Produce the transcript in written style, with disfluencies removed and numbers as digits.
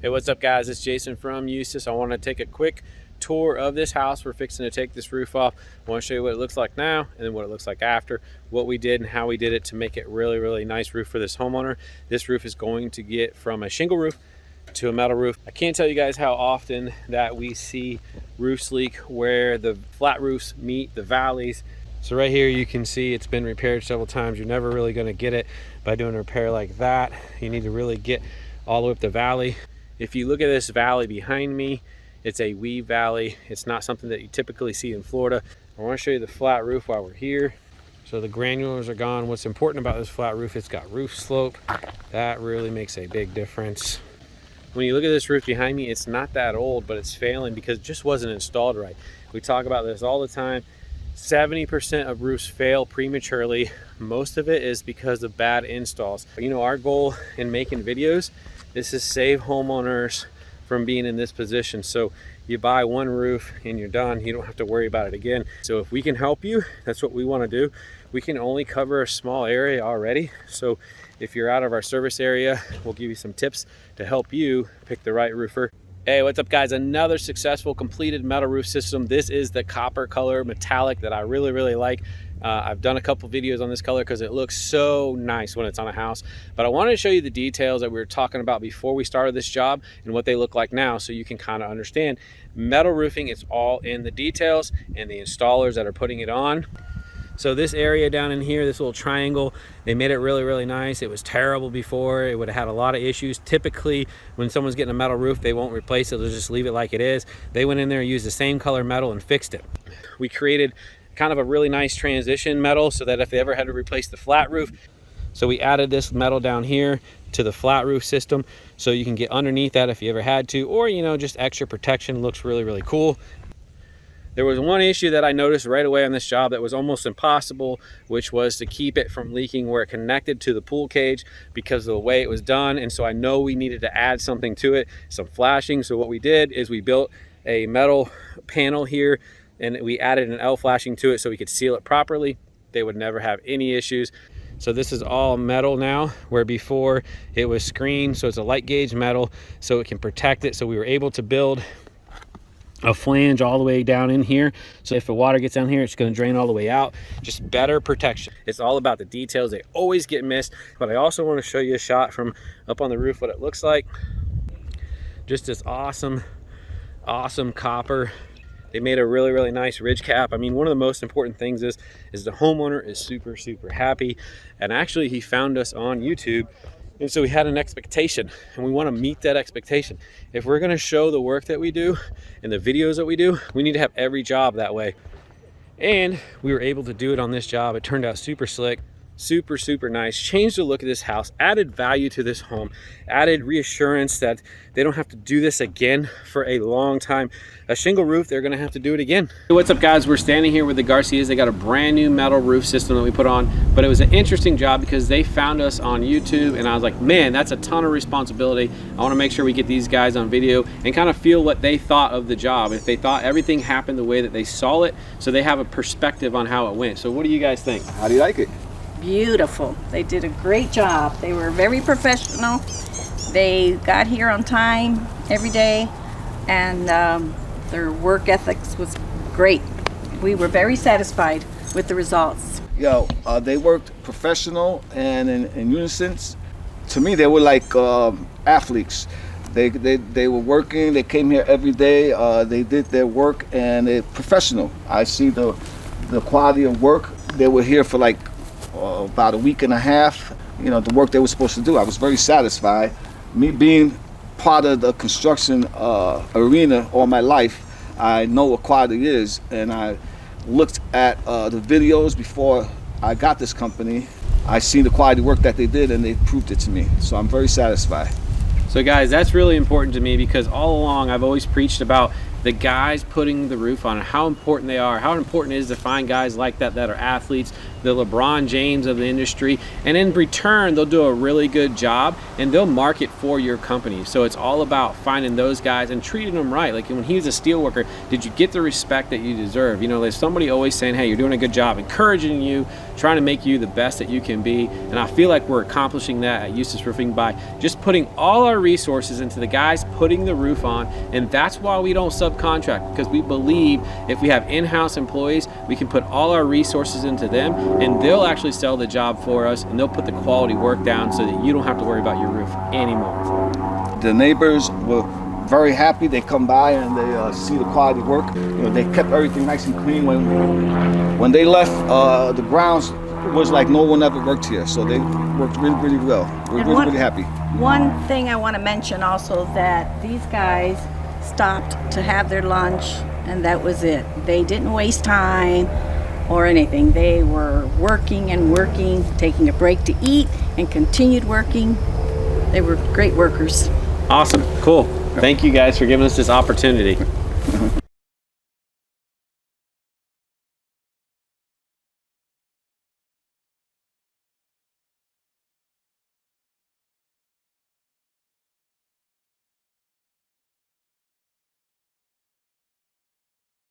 Hey, what's up guys? It's Jason from Eustis. I want to take a quick tour of this house. We're fixing to take this roof off. I want to show you what it looks like now and then what it looks like after, what we did and how we did it to make it really nice roof for this homeowner. This roof is going to get from a shingle roof to a metal roof. I can't tell you guys how often that we see roofs leak where the flat roofs meet the valleys. So right here you can see it's been repaired several times. You're never really going to get it by doing a repair like that. You need to really get all the way up the valley. If you look at this valley behind me, it's a weave valley. It's not something that you typically see in Florida. I want to show you the flat roof while we're here. So the granulars are gone. What's important about this flat roof, it's got roof slope. That really makes a big difference. When you look at this roof behind me, it's not that old, but it's failing because it just wasn't installed right. We talk about this all the time. 70% of roofs fail prematurely. Most of it is because of bad installs. You know, our goal in making videos is to save homeowners from being in this position. So you buy one roof and you're done. You don't have to worry about it again. So if we can help you, that's what we want to do. We can only cover a small area already. So if you're out of our service area, we'll give you some tips to help you pick the right roofer. Hey, what's up guys? Another successful completed metal roof system. This is the copper color metallic that I really like. I've done a couple videos on this color because it looks so nice when it's on a house. But I wanted to show you the details that we were talking about before we started this job and what they look like now so you can kind of understand. Metal roofing, it's all in the details and the installers that are putting it on. So this area down in here, this little triangle, they made it really nice. It was terrible before. It would have had a lot of issues. Typically, when someone's getting a metal roof, they won't replace it. They'll just leave it like it is. They went in there and used the same color metal and fixed it. We created kind of a really nice transition metal so that if they ever had to replace the flat roof, so we added this metal down here to the flat roof system so you can get underneath that if you ever had to, or you know, just extra protection. Looks really cool. There was one issue that I noticed right away on this job that was almost impossible, which was to keep it from leaking where it connected to the pool cage because of the way it was done. And so I know we needed to add something to it, some flashing. So what we did is we built a metal panel here and we added an L flashing to it so we could seal it properly. They would never have any issues. So this is all metal now, where before it was screened. So it's a light gauge metal so it can protect it. So we were able to build a flange all the way down in here. So if the water gets down here, it's going to drain all the way out. Just better protection. It's all about the details. They always get missed. But I also want to show you a shot from up on the roof, what it looks like. Just this awesome copper. They made a really nice ridge cap. I mean, one of the most important things is the homeowner is super happy. And actually he found us on YouTube. And so we had an expectation and we want to meet that expectation. If we're going to show the work that we do and the videos that we do, we need to have every job that way. And we were able to do it on this job. It turned out super slick, super nice, changed the look of this house, added value to this home, added reassurance that they don't have to do this again for a long time. A shingle roof, they're gonna have to do it again. Hey, what's up guys? We're standing here with the Garcias. They got a brand new metal roof system that we put on, but it was an interesting job because they found us on YouTube and I was like, man, that's a ton of responsibility. I wanna make sure we get these guys on video and kind of feel what they thought of the job. If they thought everything happened the way that they saw it, so they have a perspective on how it went. So what do you guys think? How do you like it? Beautiful. They did a great job. They were very professional. They got here on time every day, and their work ethics was great. We were very satisfied with the results. They worked professional and in unison. To me, they were like athletes. They were working. They came here every day. They did their work, and they're professional. I see the quality of work. They were here for like about a week and a half. You know, the work they were supposed to do. I was very satisfied. Me being part of the construction arena all my life, I know what quality is, and I looked at the videos before I got this company. I seen the quality work that they did, and they proved it to me. So I'm very satisfied. So guys, that's really important to me because all along I've always preached about the guys putting the roof on, how important they are, how important it is to find guys like that that are athletes, the LeBron James of the industry, and in return they'll do a really good job and they'll market for your company. So it's all about finding those guys and treating them right. Like when he was a steel worker, did you get the respect that you deserve? You know, there's somebody always saying, hey, you're doing a good job, encouraging you, trying to make you the best that you can be. And I feel like we're accomplishing that at Eustis Roofing by just putting all our resources into the guys putting the roof on. And that's why we don't subcontract, because we believe if we have in-house employees, we can put all our resources into them and they'll actually sell the job for us, and they'll put the quality work down so that you don't have to worry about your roof anymore. The neighbors were very happy. They come by and they see the quality work. You know, they kept everything nice and clean. When they left, the grounds was like no one ever worked here. So they worked really, really well. We're really happy. One thing I want to mention also, that these guys stopped to have their lunch and that was it. They didn't waste time or anything. They were working and working, taking a break to eat, and continued working. They were great workers. Awesome, cool. Thank you guys for giving us this opportunity.